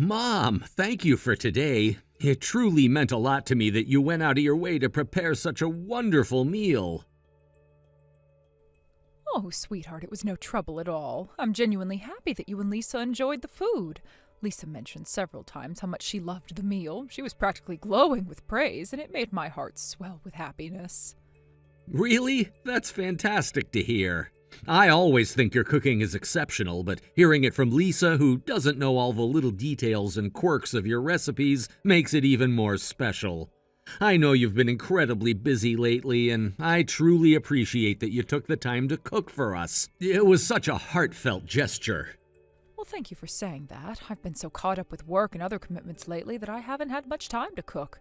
Mom, thank you for today. It truly meant a lot to me that you went out of your way to prepare such a wonderful meal. Oh, sweetheart, it was no trouble at all. I'm genuinely happy that you and Lisa enjoyed the food. Lisa mentioned several times how much she loved the meal. She was practically glowing with praise, and it made my heart swell with happiness. Really? That's fantastic to hear. I always think your cooking is exceptional, but hearing it from Lisa, who doesn't know all the little details and quirks of your recipes, makes it even more special. I know you've been incredibly busy lately, and I truly appreciate that you took the time to cook for us. It was such a heartfelt gesture. Well, thank you for saying that. I've been so caught up with work and other commitments lately that I haven't had much time to cook.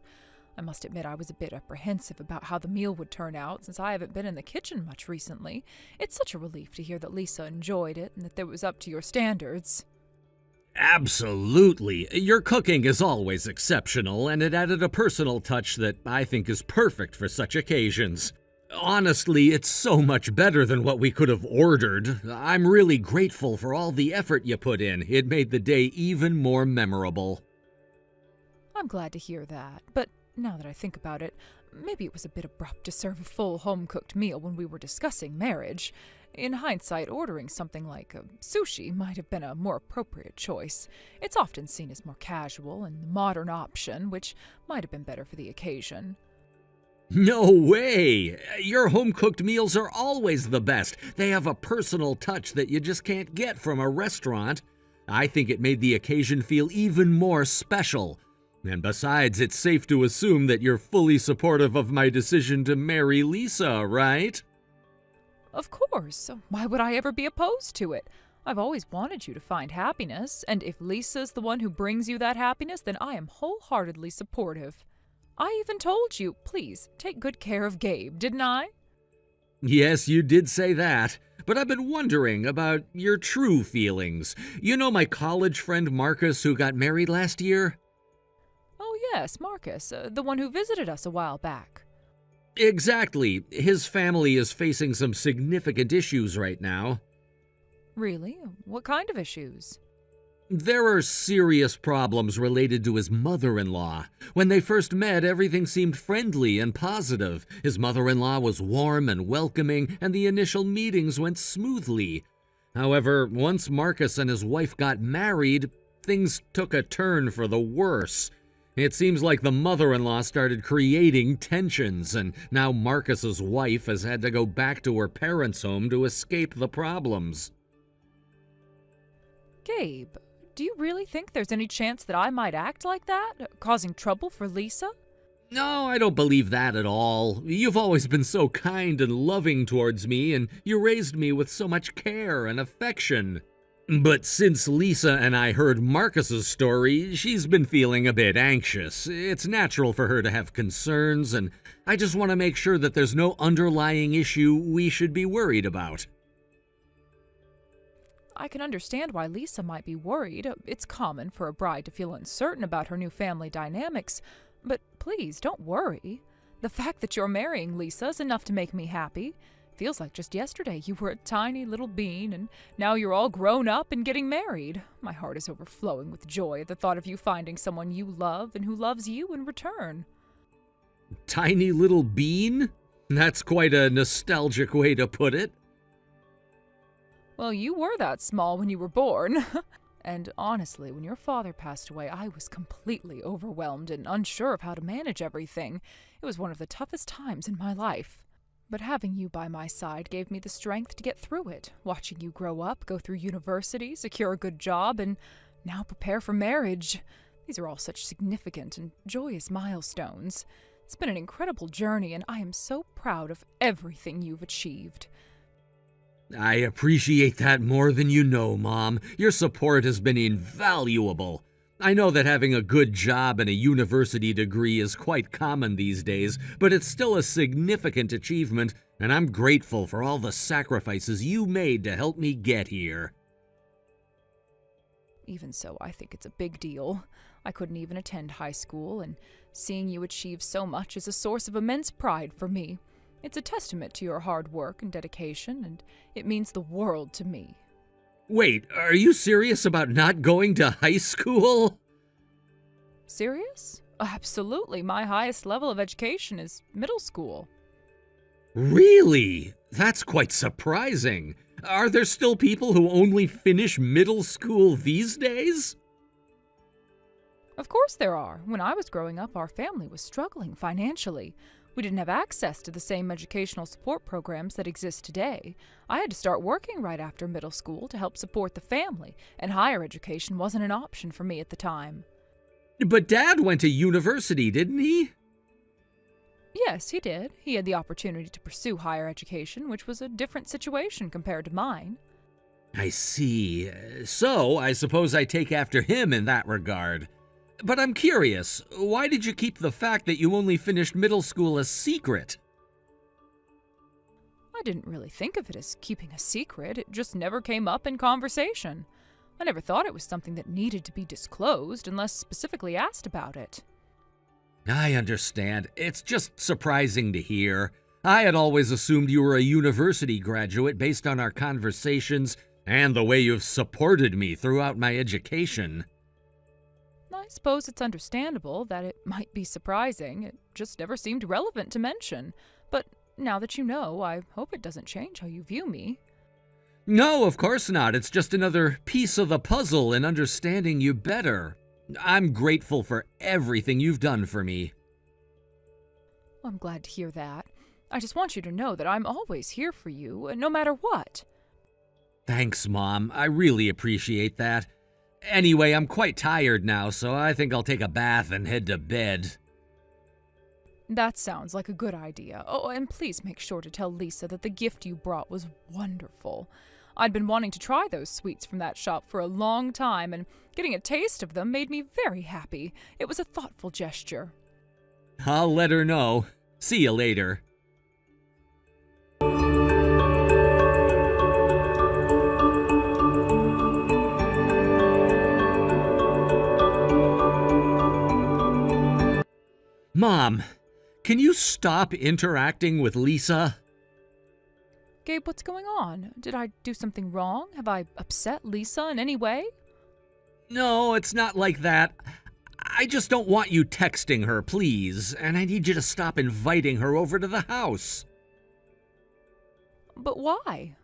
I must admit I was a bit apprehensive about how the meal would turn out since I haven't been in the kitchen much recently. It's such a relief to hear that Lisa enjoyed it and that it was up to your standards. Absolutely. Your cooking is always exceptional, and it added a personal touch that I think is perfect for such occasions. Honestly, it's so much better than what we could have ordered. I'm really grateful for all the effort you put in. It made the day even more memorable. I'm glad to hear that, but now that I think about it, maybe it was a bit abrupt to serve a full home-cooked meal when we were discussing marriage. In hindsight, ordering something like sushi might have been a more appropriate choice. It's often seen as more casual and the modern option, which might have been better for the occasion. No way! Your home-cooked meals are always the best. They have a personal touch that you just can't get from a restaurant. I think it made the occasion feel even more special. And besides, it's safe to assume that you're fully supportive of my decision to marry Lisa, right? Of course. Why would I ever be opposed to it? I've always wanted you to find happiness, and if Lisa's the one who brings you that happiness, then I am wholeheartedly supportive. I even told you, please, take good care of Gabe, didn't I? Yes, you did say that. But I've been wondering about your true feelings. You know my college friend Marcus who got married last year? Oh yes, Marcus, the one who visited us a while back. Exactly. His family is facing some significant issues right now. Really? What kind of issues? There are serious problems related to his mother-in-law. When they first met, everything seemed friendly and positive. His mother-in-law was warm and welcoming, and the initial meetings went smoothly. However, once Marcus and his wife got married, things took a turn for the worse. It seems like the mother-in-law started creating tensions, and now Marcus's wife has had to go back to her parents' home to escape the problems. Gabe, do you really think there's any chance that I might act like that, causing trouble for Lisa? No, I don't believe that at all. You've always been so kind and loving towards me, and you raised me with so much care and affection. But since Lisa and I heard Marcus's story, she's been feeling a bit anxious. It's natural for her to have concerns, and I just want to make sure that there's no underlying issue we should be worried about. I can understand why Lisa might be worried. It's common for a bride to feel uncertain about her new family dynamics. But please, don't worry. The fact that you're marrying Lisa is enough to make me happy. Feels like just yesterday you were a tiny little bean, and now you're all grown up and getting married. My heart is overflowing with joy at the thought of you finding someone you love and who loves you in return. Tiny little bean? That's quite a nostalgic way to put it. Well, you were that small when you were born. And honestly, when your father passed away, I was completely overwhelmed and unsure of how to manage everything. It was one of the toughest times in my life. But having you by my side gave me the strength to get through it, watching you grow up, go through university, secure a good job, and now prepare for marriage. These are all such significant and joyous milestones. It's been an incredible journey, and I am so proud of everything you've achieved. I appreciate that more than you know, Mom. Your support has been invaluable. I know that having a good job and a university degree is quite common these days, but it's still a significant achievement, and I'm grateful for all the sacrifices you made to help me get here. Even so, I think it's a big deal. I couldn't even attend high school, and seeing you achieve so much is a source of immense pride for me. It's a testament to your hard work and dedication, and it means the world to me. Wait, are you serious about not going to high school? Serious? Absolutely. My highest level of education is middle school. Really? That's quite surprising. Are there still people who only finish middle school these days? Of course there are. When I was growing up, our family was struggling financially. We didn't have access to the same educational support programs that exist today. I had to start working right after middle school to help support the family, and higher education wasn't an option for me at the time. But Dad went to university, didn't he? Yes, he did. He had the opportunity to pursue higher education, which was a different situation compared to mine. I see. So, I suppose I take after him in that regard. But I'm curious, why did you keep the fact that you only finished middle school a secret? I didn't really think of it as keeping a secret. It just never came up in conversation. I never thought it was something that needed to be disclosed unless specifically asked about it. I understand. It's just surprising to hear. I had always assumed you were a university graduate based on our conversations and the way you've supported me throughout my education. I suppose it's understandable that it might be surprising. It just never seemed relevant to mention. But now that you know, I hope it doesn't change how you view me. No, of course not. It's just another piece of the puzzle in understanding you better. I'm grateful for everything you've done for me. I'm glad to hear that. I just want you to know that I'm always here for you, no matter what. Thanks, Mom. I really appreciate that. Anyway, I'm quite tired now, so I think I'll take a bath and head to bed. That sounds like a good idea. Oh, and please make sure to tell Lisa that the gift you brought was wonderful. I'd been wanting to try those sweets from that shop for a long time, and getting a taste of them made me very happy. It was a thoughtful gesture. I'll let her know. See you later. Mom, can you stop interacting with Lisa? Gabe, what's going on? Did I do something wrong? Have I upset Lisa in any way? No, it's not like that. I just don't want you texting her, please, and I need you to stop inviting her over to the house. But why?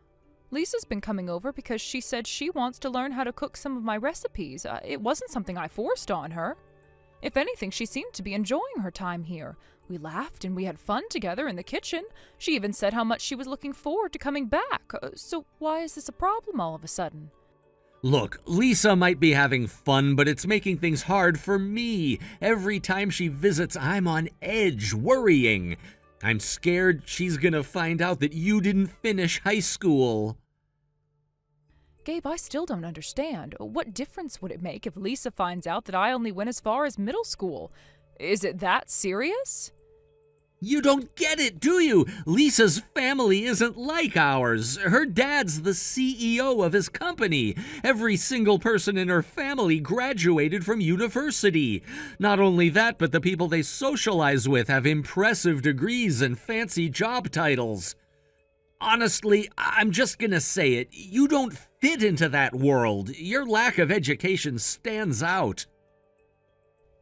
Lisa's been coming over because she said she wants to learn how to cook some of my recipes. It wasn't something I forced on her. If anything, she seemed to be enjoying her time here. We laughed and we had fun together in the kitchen. She even said how much she was looking forward to coming back. So why is this a problem all of a sudden? Look, Lisa might be having fun, but it's making things hard for me. Every time she visits, I'm on edge, worrying. I'm scared she's gonna find out that you didn't finish high school. Gabe, I still don't understand. What difference would it make if Lisa finds out that I only went as far as middle school? Is it that serious? You don't get it, do you? Lisa's family isn't like ours. Her dad's the CEO of his company. Every single person in her family graduated from university. Not only that, but the people they socialize with have impressive degrees and fancy job titles. Honestly, I'm just gonna say it. You don't fit into that world. Your lack of education stands out.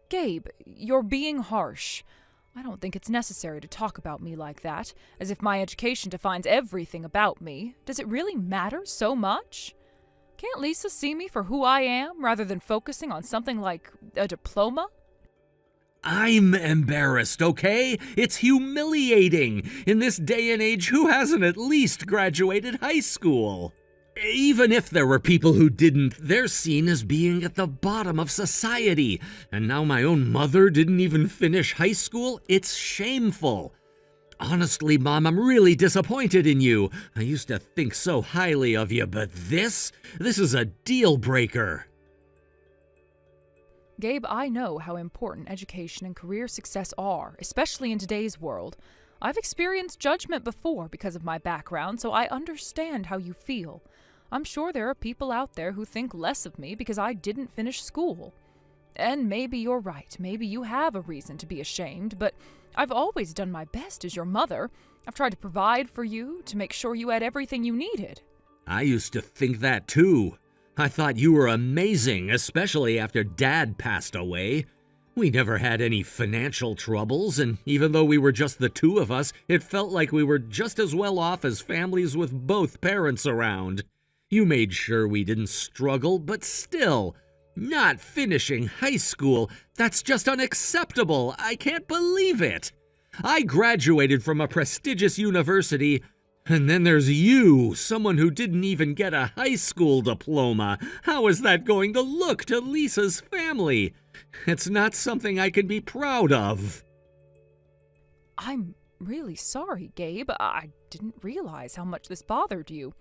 Gabe, you're being harsh. I don't think it's necessary to talk about me like that, as if my education defines everything about me. Does it really matter so much? Can't Lisa see me for who I am, rather than focusing on something like a diploma? I'm embarrassed, okay? It's humiliating. In this day and age, who hasn't at least graduated high school? Even if there were people who didn't, they're seen as being at the bottom of society. And now my own mother didn't even finish high school? It's shameful. Honestly, Mom, I'm really disappointed in you. I used to think so highly of you, but this is a deal breaker. Gabe, I know how important education and career success are, especially in today's world. I've experienced judgment before because of my background, so I understand how you feel. I'm sure there are people out there who think less of me because I didn't finish school. And maybe you're right, maybe you have a reason to be ashamed, but I've always done my best as your mother. I've tried to provide for you, to make sure you had everything you needed. I used to think that too. I thought you were amazing, especially after Dad passed away. We never had any financial troubles, and even though we were just the two of us, it felt like we were just as well off as families with both parents around. You made sure we didn't struggle, but still, not finishing high school, that's just unacceptable. I can't believe it. I graduated from a prestigious university, and then there's you, someone who didn't even get a high school diploma. How is that going to look to Lisa's family? It's not something I can be proud of. I'm really sorry, Gabe. I didn't realize how much this bothered you.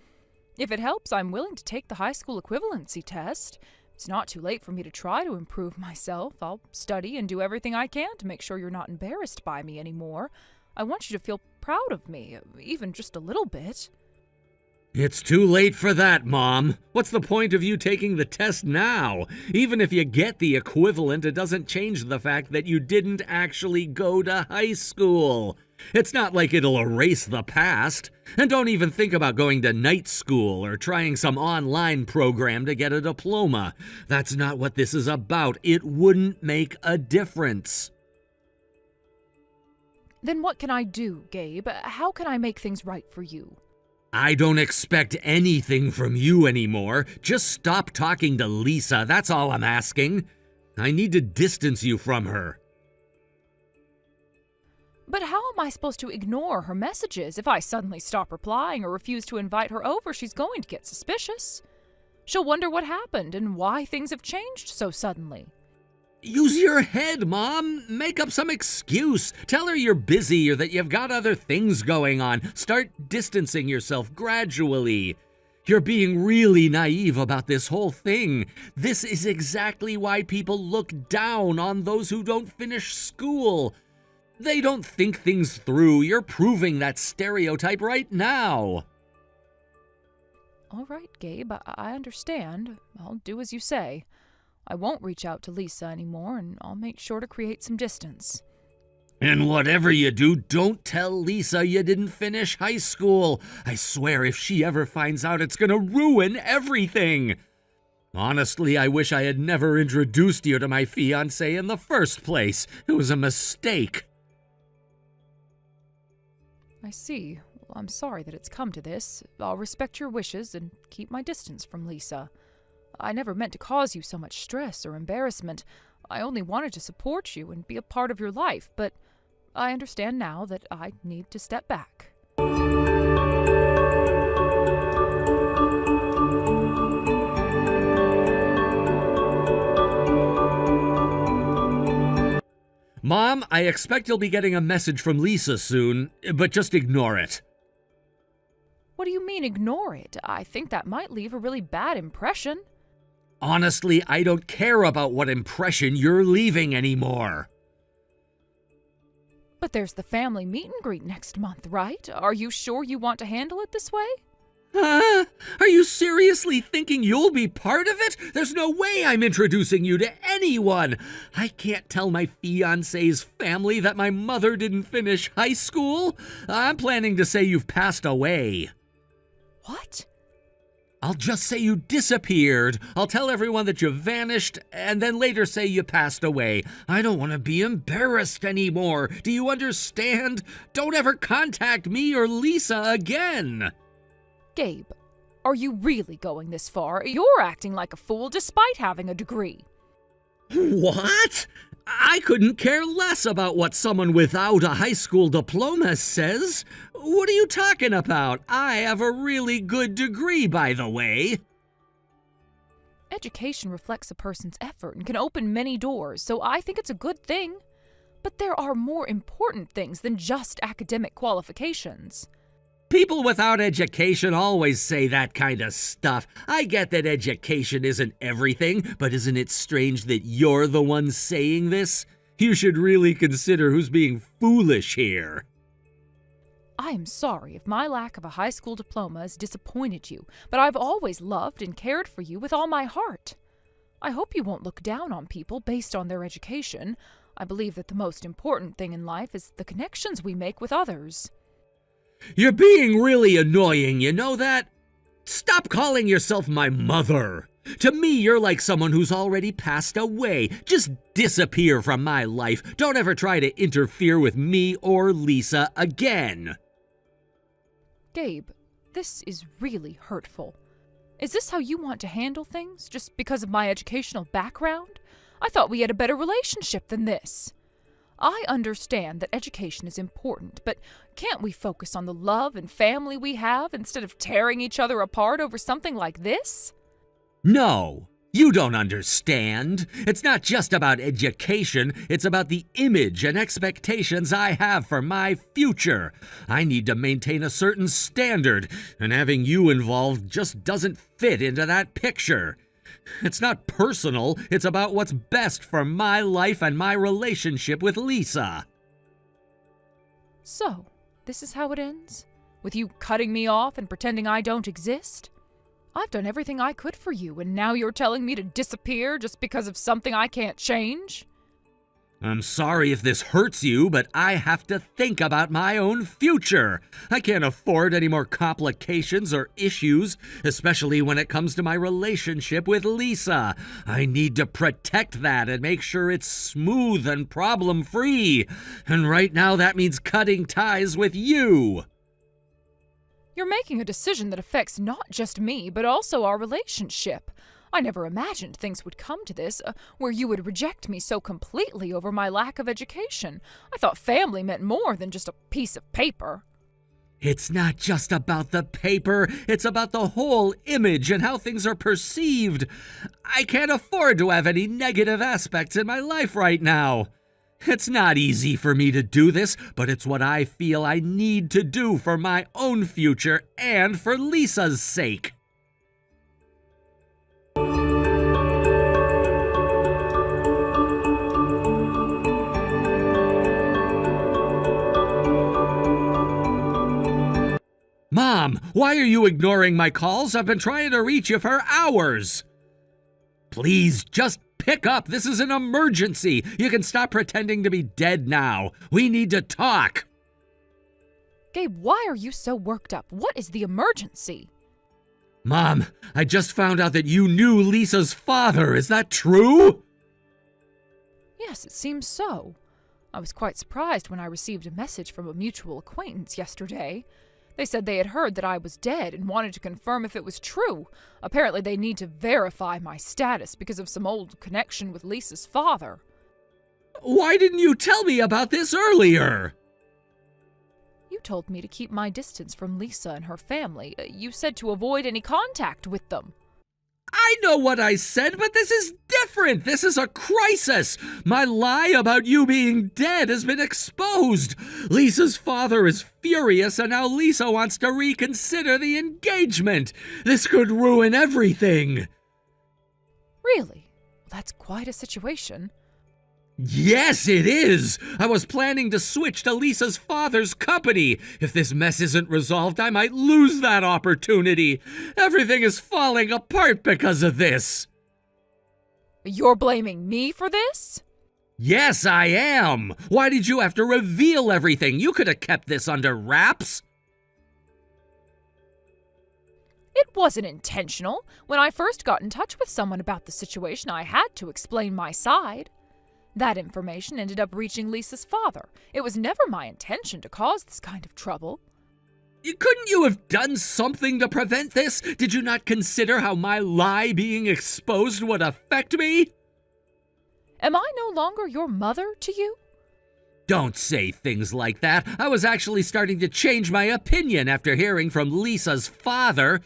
If it helps, I'm willing to take the high school equivalency test. It's not too late for me to try to improve myself. I'll study and do everything I can to make sure you're not embarrassed by me anymore. I want you to feel proud of me, even just a little bit. It's too late for that, Mom. What's the point of you taking the test now? Even if you get the equivalent, it doesn't change the fact that you didn't actually go to high school. It's not like it'll erase the past. And don't even think about going to night school or trying some online program to get a diploma. That's not what this is about. It wouldn't make a difference. Then what can I do, Gabe? How can I make things right for you? I don't expect anything from you anymore. Just stop talking to Lisa, that's all I'm asking. I need to distance you from her. But how am I supposed to ignore her messages? If I suddenly stop replying or refuse to invite her over, she's going to get suspicious. She'll wonder what happened and why things have changed so suddenly. Use your head, Mom. Make up some excuse. Tell her you're busy or that you've got other things going on. Start distancing yourself gradually. You're being really naive about this whole thing. This is exactly why people look down on those who don't finish school. They don't think things through. You're proving that stereotype right now. All right, Gabe, I understand. I'll do as you say. I won't reach out to Lisa anymore, and I'll make sure to create some distance. And whatever you do, don't tell Lisa you didn't finish high school. I swear if she ever finds out, it's gonna ruin everything. Honestly, I wish I had never introduced you to my fiancé in the first place. It was a mistake. I see. Well, I'm sorry that it's come to this. I'll respect your wishes and keep my distance from Lisa. I never meant to cause you so much stress or embarrassment. I only wanted to support you and be a part of your life, but I understand now that I need to step back. Mom, I expect you'll be getting a message from Lisa soon, but just ignore it. What do you mean, ignore it? I think that might leave a really bad impression. Honestly, I don't care about what impression you're leaving anymore. But there's the family meet and greet next month, right? Are you sure you want to handle it this way? Are you seriously thinking you'll be part of it? There's no way I'm introducing you to anyone. I can't tell my fiancé's family that my mother didn't finish high school. I'm planning to say you've passed away. What? I'll just say you disappeared. I'll tell everyone that you vanished, and then later say you passed away. I don't want to be embarrassed anymore. Do you understand? Don't ever contact me or Lisa again. Gabe, are you really going this far? You're acting like a fool despite having a degree. What? I couldn't care less about what someone without a high school diploma says. What are you talking about? I have a really good degree, by the way. Education reflects a person's effort and can open many doors, so I think it's a good thing. But there are more important things than just academic qualifications. People without education always say that kind of stuff. I get that education isn't everything, but isn't it strange that you're the one saying this? You should really consider who's being foolish here. I am sorry if my lack of a high school diploma has disappointed you, but I've always loved and cared for you with all my heart. I hope you won't look down on people based on their education. I believe that the most important thing in life is the connections we make with others. You're being really annoying, you know that? Stop calling yourself my mother. To me, you're like someone who's already passed away. Just disappear from my life. Don't ever try to interfere with me or Lisa again. Gabe, this is really hurtful. Is this how you want to handle things, just because of my educational background? I thought we had a better relationship than this. I understand that education is important, but can't we focus on the love and family we have instead of tearing each other apart over something like this? No, you don't understand. It's not just about education, it's about the image and expectations I have for my future. I need to maintain a certain standard, and having you involved just doesn't fit into that picture. It's not personal, it's about what's best for my life and my relationship with Lisa. So, this is how it ends? With you cutting me off and pretending I don't exist? I've done everything I could for you, and now you're telling me to disappear just because of something I can't change? I'm sorry if this hurts you, but I have to think about my own future. I can't afford any more complications or issues, especially when it comes to my relationship with Lisa. I need to protect that and make sure it's smooth and problem-free. And right now that means cutting ties with you. You're making a decision that affects not just me, but also our relationship. I never imagined things would come to this, where you would reject me so completely over my lack of education. I thought family meant more than just a piece of paper. It's not just about the paper, it's about the whole image and how things are perceived. I can't afford to have any negative aspects in my life right now. It's not easy for me to do this, but it's what I feel I need to do for my own future and for Lisa's sake. Mom, why are you ignoring my calls? I've been trying to reach you for hours. Please, just pick up. This is an emergency. You can stop pretending to be dead now. We need to talk. Gabe, why are you so worked up? What is the emergency? Mom, I just found out that you knew Lisa's father. Is that true? Yes, it seems so. I was quite surprised when I received a message from a mutual acquaintance yesterday. They said they had heard that I was dead and wanted to confirm if it was true. Apparently they need to verify my status because of some old connection with Lisa's father. Why didn't you tell me about this earlier? You told me to keep my distance from Lisa and her family. You said to avoid any contact with them. I know what I said, but this is different. This is a crisis. My lie about you being dead has been exposed. Lisa's father is furious, and now Lisa wants to reconsider the engagement. This could ruin everything. Really? That's quite a situation. Yes, it is. I was planning to switch to Lisa's father's company. If this mess isn't resolved, I might lose that opportunity. Everything is falling apart because of this. You're blaming me for this? Yes, I am. Why did you have to reveal everything? You could have kept this under wraps. It wasn't intentional. When I first got in touch with someone about the situation, I had to explain my side. That information ended up reaching Lisa's father. It was never my intention to cause this kind of trouble. Couldn't you have done something to prevent this? Did you not consider how my lie being exposed would affect me? Am I no longer your mother to you? Don't say things like that. I was actually starting to change my opinion after hearing from Lisa's father.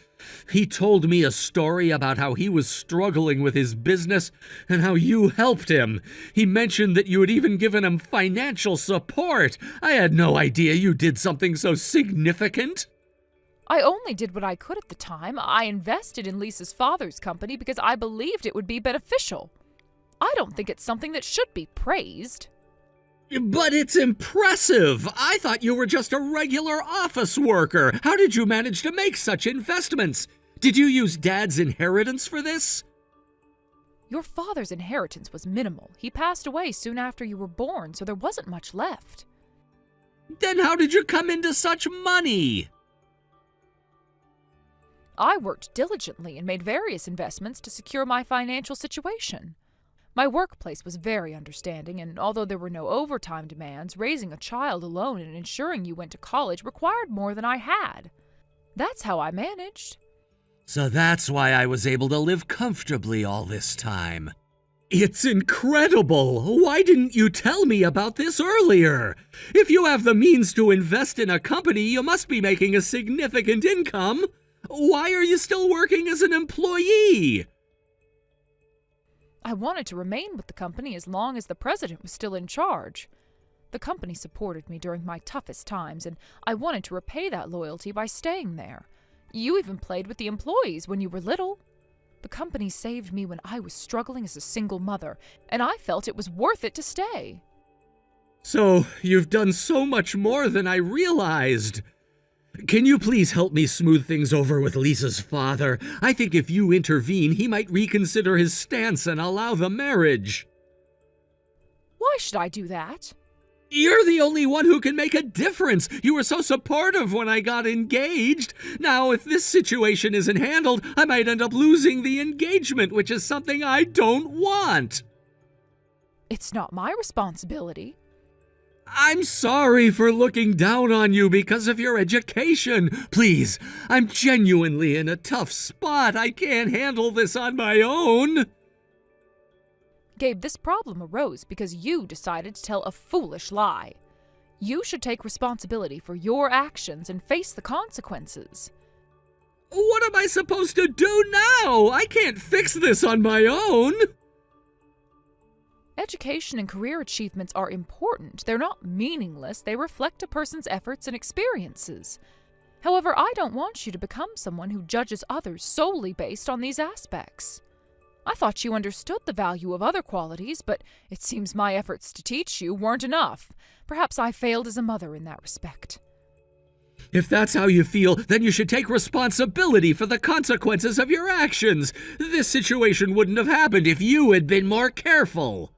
He told me a story about how he was struggling with his business and how you helped him. He mentioned that you had even given him financial support. I had no idea you did something so significant. I only did what I could at the time. I invested in Lisa's father's company because I believed it would be beneficial. I don't think it's something that should be praised. But it's impressive. I thought you were just a regular office worker. How did you manage to make such investments? Did you use Dad's inheritance for this? Your father's inheritance was minimal. He passed away soon after you were born, so there wasn't much left. Then how did you come into such money? I worked diligently and made various investments to secure my financial situation. My workplace was very understanding, and although there were no overtime demands, raising a child alone and ensuring you went to college required more than I had. That's how I managed. So that's why I was able to live comfortably all this time. It's incredible! Why didn't you tell me about this earlier? If you have the means to invest in a company, you must be making a significant income. Why are you still working as an employee? I wanted to remain with the company as long as the president was still in charge. The company supported me during my toughest times, and I wanted to repay that loyalty by staying there. You even played with the employees when you were little. The company saved me when I was struggling as a single mother, and I felt it was worth it to stay. So, you've done so much more than I realized. Can you please help me smooth things over with Lisa's father? I think if you intervene, he might reconsider his stance and allow the marriage. Why should I do that? You're the only one who can make a difference. You were so supportive when I got engaged. Now, if this situation isn't handled, I might end up losing the engagement, which is something I don't want. It's not my responsibility. I'm sorry for looking down on you because of your education. Please, I'm genuinely in a tough spot. I can't handle this on my own. Gabe, this problem arose because you decided to tell a foolish lie. You should take responsibility for your actions and face the consequences. What am I supposed to do now? I can't fix this on my own. Education and career achievements are important. They're not meaningless. They reflect a person's efforts and experiences. However, I don't want you to become someone who judges others solely based on these aspects. I thought you understood the value of other qualities, but it seems my efforts to teach you weren't enough. Perhaps I failed as a mother in that respect. If that's how you feel, then you should take responsibility for the consequences of your actions. This situation wouldn't have happened if you had been more careful.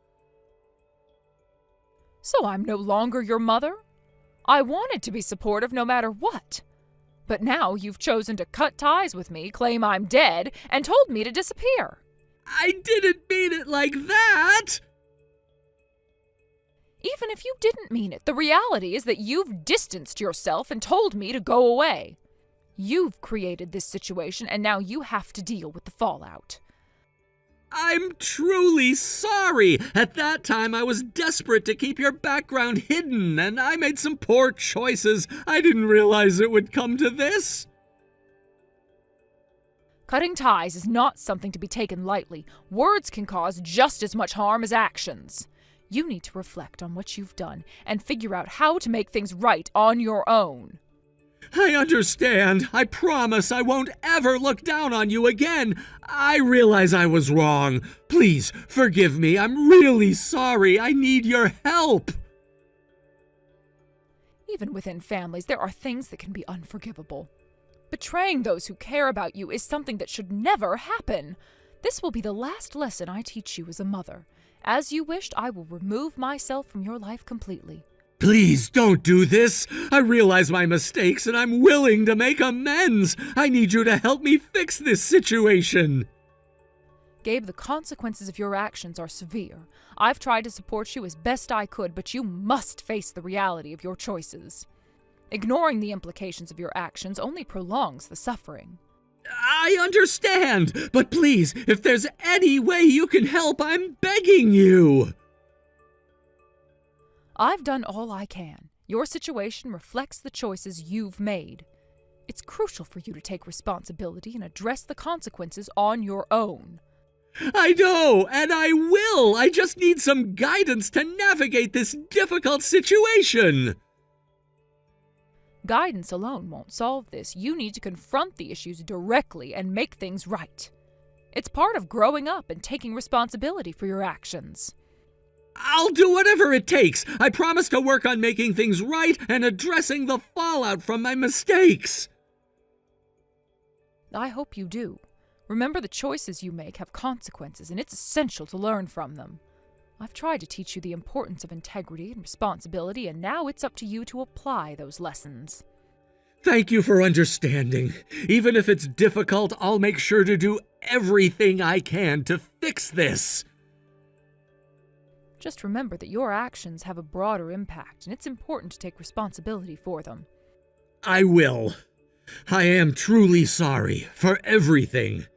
So I'm no longer your mother? I wanted to be supportive no matter what. But now you've chosen to cut ties with me, claim I'm dead, and told me to disappear. I didn't mean it like that! Even if you didn't mean it, the reality is that you've distanced yourself and told me to go away. You've created this situation, and now you have to deal with the fallout. I'm truly sorry. At that time, I was desperate to keep your background hidden, and I made some poor choices. I didn't realize it would come to this. Cutting ties is not something to be taken lightly. Words can cause just as much harm as actions. You need to reflect on what you've done and figure out how to make things right on your own. I understand. I promise I won't ever look down on you again. I realize I was wrong. Please, forgive me. I'm really sorry. I need your help. Even within families, there are things that can be unforgivable. Betraying those who care about you is something that should never happen. This will be the last lesson I teach you as a mother. As you wished, I will remove myself from your life completely. Please don't do this. I realize my mistakes and I'm willing to make amends. I need you to help me fix this situation. Gabe, the consequences of your actions are severe. I've tried to support you as best I could, but you must face the reality of your choices. Ignoring the implications of your actions only prolongs the suffering. I understand, but please, if there's any way you can help, I'm begging you. I've done all I can. Your situation reflects the choices you've made. It's crucial for you to take responsibility and address the consequences on your own. I know, and I will. I just need some guidance to navigate this difficult situation. Guidance alone won't solve this. You need to confront the issues directly and make things right. It's part of growing up and taking responsibility for your actions. I'll do whatever it takes. I promise to work on making things right and addressing the fallout from my mistakes. I hope you do. Remember, the choices you make have consequences, and it's essential to learn from them. I've tried to teach you the importance of integrity and responsibility, and now it's up to you to apply those lessons. Thank you for understanding. Even if it's difficult, I'll make sure to do everything I can to fix this. Just remember that your actions have a broader impact, and it's important to take responsibility for them. I will. I am truly sorry for everything.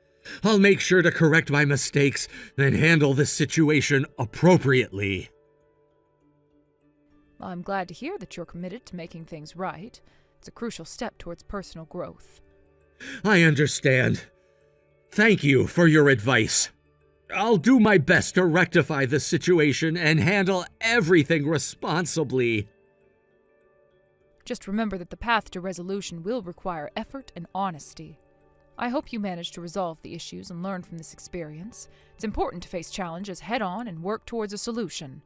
I'll make sure to correct my mistakes and handle this situation appropriately. I'm glad to hear that you're committed to making things right. It's a crucial step towards personal growth. I understand. Thank you for your advice. I'll do my best to rectify the situation and handle everything responsibly. Just remember that the path to resolution will require effort and honesty. I hope you manage to resolve the issues and learn from this experience. It's important to face challenges head-on and work towards a solution.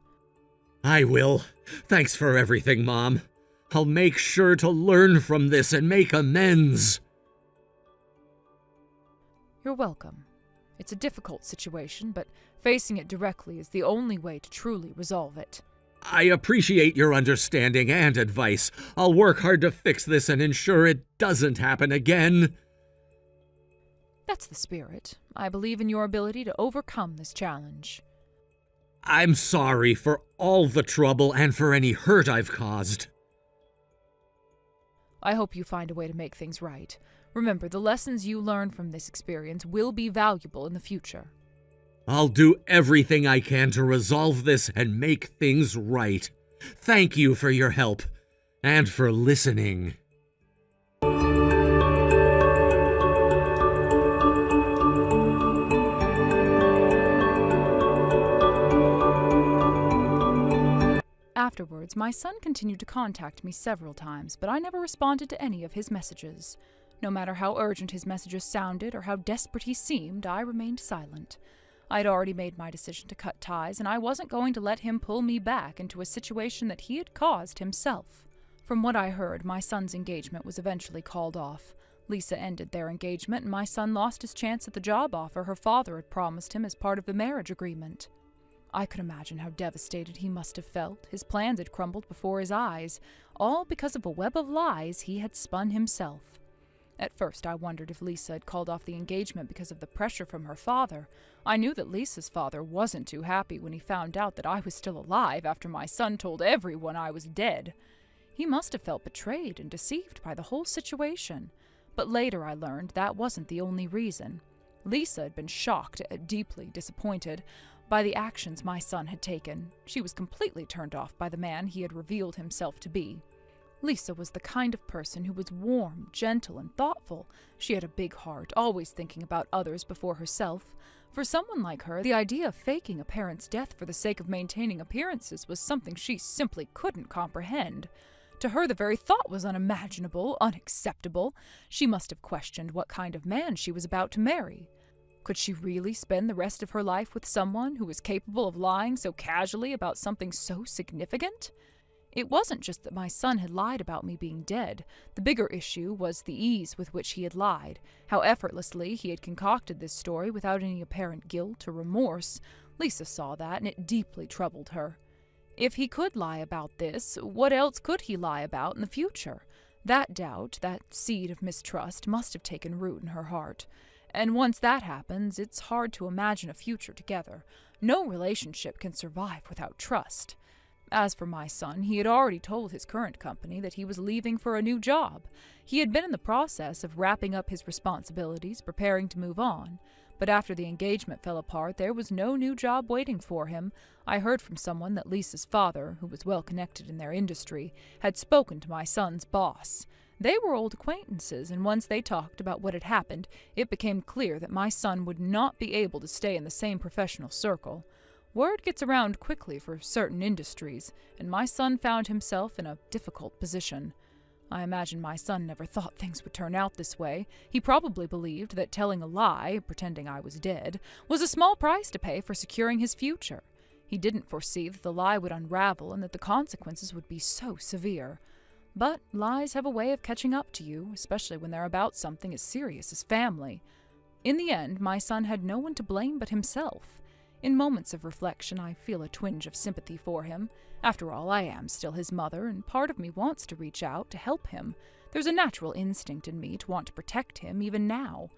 I will. Thanks for everything, Mom. I'll make sure to learn from this and make amends. You're welcome. It's a difficult situation, but facing it directly is the only way to truly resolve it. I appreciate your understanding and advice. I'll work hard to fix this and ensure it doesn't happen again. That's the spirit. I believe in your ability to overcome this challenge. I'm sorry for all the trouble and for any hurt I've caused. I hope you find a way to make things right. Remember, the lessons you learn from this experience will be valuable in the future. I'll do everything I can to resolve this and make things right. Thank you for your help and for listening. Afterwards, my son continued to contact me several times, but I never responded to any of his messages. No matter how urgent his messages sounded or how desperate he seemed, I remained silent. I had already made my decision to cut ties, and I wasn't going to let him pull me back into a situation that he had caused himself. From what I heard, my son's engagement was eventually called off. Lisa ended their engagement, and my son lost his chance at the job offer her father had promised him as part of the marriage agreement. I could imagine how devastated he must have felt. His plans had crumbled before his eyes, all because of a web of lies he had spun himself. At first, I wondered if Lisa had called off the engagement because of the pressure from her father. I knew that Lisa's father wasn't too happy when he found out that I was still alive after my son told everyone I was dead. He must have felt betrayed and deceived by the whole situation. But later I learned that wasn't the only reason. Lisa had been shocked and deeply disappointed by the actions my son had taken. She was completely turned off by the man he had revealed himself to be. Lisa was the kind of person who was warm, gentle, and thoughtful. She had a big heart, always thinking about others before herself. For someone like her, the idea of faking a parent's death for the sake of maintaining appearances was something she simply couldn't comprehend. To her, the very thought was unimaginable, unacceptable. She must have questioned what kind of man she was about to marry. Could she really spend the rest of her life with someone who was capable of lying so casually about something so significant? It wasn't just that my son had lied about me being dead. The bigger issue was the ease with which he had lied, how effortlessly he had concocted this story without any apparent guilt or remorse. Lisa saw that, and it deeply troubled her. If he could lie about this, what else could he lie about in the future? That doubt, that seed of mistrust, must have taken root in her heart. And once that happens, it's hard to imagine a future together. No relationship can survive without trust. As for my son, he had already told his current company that he was leaving for a new job. He had been in the process of wrapping up his responsibilities, preparing to move on. But after the engagement fell apart, there was no new job waiting for him. I heard from someone that Lisa's father, who was well connected in their industry, had spoken to my son's boss. They were old acquaintances, and once they talked about what had happened, it became clear that my son would not be able to stay in the same professional circle. Word gets around quickly for certain industries, and my son found himself in a difficult position. I imagine my son never thought things would turn out this way. He probably believed that telling a lie, pretending I was dead, was a small price to pay for securing his future. He didn't foresee that the lie would unravel and that the consequences would be so severe. But lies have a way of catching up to you, especially when they're about something as serious as family. In the end, my son had no one to blame but himself. In moments of reflection, I feel a twinge of sympathy for him. After all, I am still his mother, and part of me wants to reach out to help him. There's a natural instinct in me to want to protect him even now.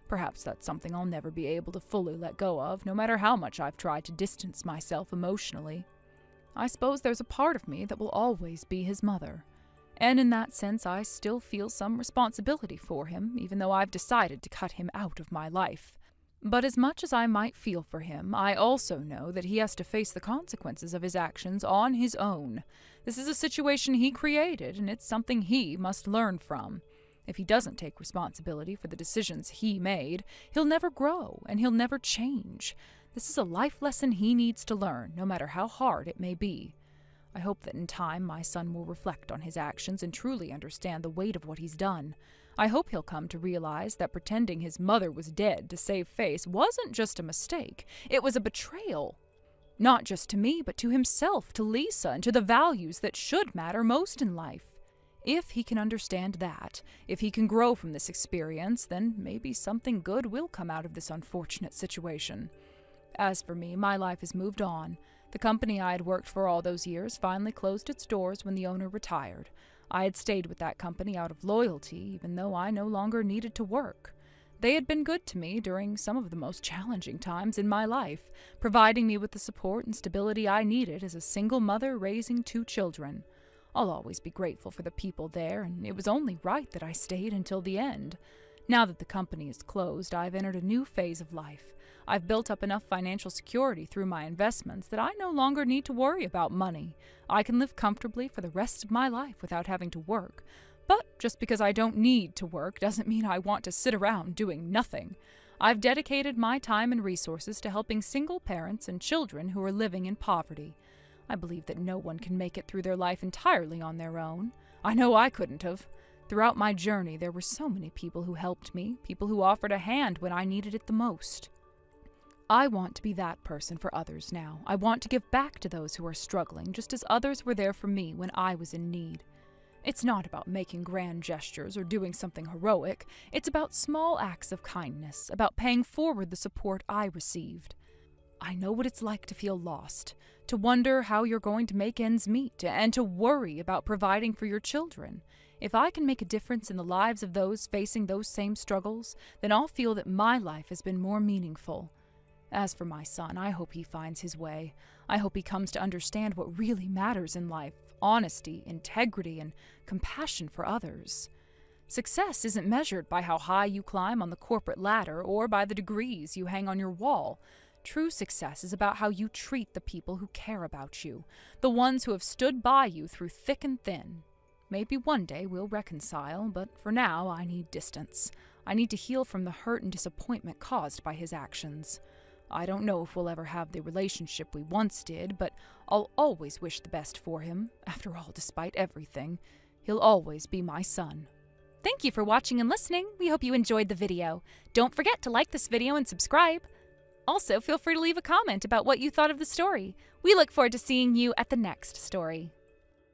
Perhaps that's something I'll never be able to fully let go of, no matter how much I've tried to distance myself emotionally. I suppose there's a part of me that will always be his mother. And in that sense, I still feel some responsibility for him, even though I've decided to cut him out of my life. But as much as I might feel for him, I also know that he has to face the consequences of his actions on his own. This is a situation he created, and it's something he must learn from. If he doesn't take responsibility for the decisions he made, he'll never grow, and he'll never change. This is a life lesson he needs to learn, no matter how hard it may be. I hope that in time my son will reflect on his actions and truly understand the weight of what he's done. I hope he'll come to realize that pretending his mother was dead to save face wasn't just a mistake, it was a betrayal. Not just to me, but to himself, to Lisa, and to the values that should matter most in life. If he can understand that, if he can grow from this experience, then maybe something good will come out of this unfortunate situation. As for me, my life has moved on. The company I had worked for all those years finally closed its doors when the owner retired. I had stayed with that company out of loyalty, even though I no longer needed to work. They had been good to me during some of the most challenging times in my life, providing me with the support and stability I needed as a single mother raising 2 children. I'll always be grateful for the people there, and it was only right that I stayed until the end. Now that the company is closed, I've entered a new phase of life. I've built up enough financial security through my investments that I no longer need to worry about money. I can live comfortably for the rest of my life without having to work. But just because I don't need to work doesn't mean I want to sit around doing nothing. I've dedicated my time and resources to helping single parents and children who are living in poverty. I believe that no one can make it through their life entirely on their own. I know I couldn't have. Throughout my journey, there were so many people who helped me, people who offered a hand when I needed it the most. I want to be that person for others now. I want to give back to those who are struggling, just as others were there for me when I was in need. It's not about making grand gestures or doing something heroic. It's about small acts of kindness, about paying forward the support I received. I know what it's like to feel lost, to wonder how you're going to make ends meet, and to worry about providing for your children. If I can make a difference in the lives of those facing those same struggles, then I'll feel that my life has been more meaningful. As for my son, I hope he finds his way. I hope he comes to understand what really matters in life: honesty, integrity, and compassion for others. Success isn't measured by how high you climb on the corporate ladder or by the degrees you hang on your wall. True success is about how you treat the people who care about you, the ones who have stood by you through thick and thin. Maybe one day we'll reconcile, but for now I need distance. I need to heal from the hurt and disappointment caused by his actions. I don't know if we'll ever have the relationship we once did, but I'll always wish the best for him. After all, despite everything, he'll always be my son. Thank you for watching and listening. We hope you enjoyed the video. Don't forget to like this video and subscribe. Also, feel free to leave a comment about what you thought of the story. We look forward to seeing you at the next story.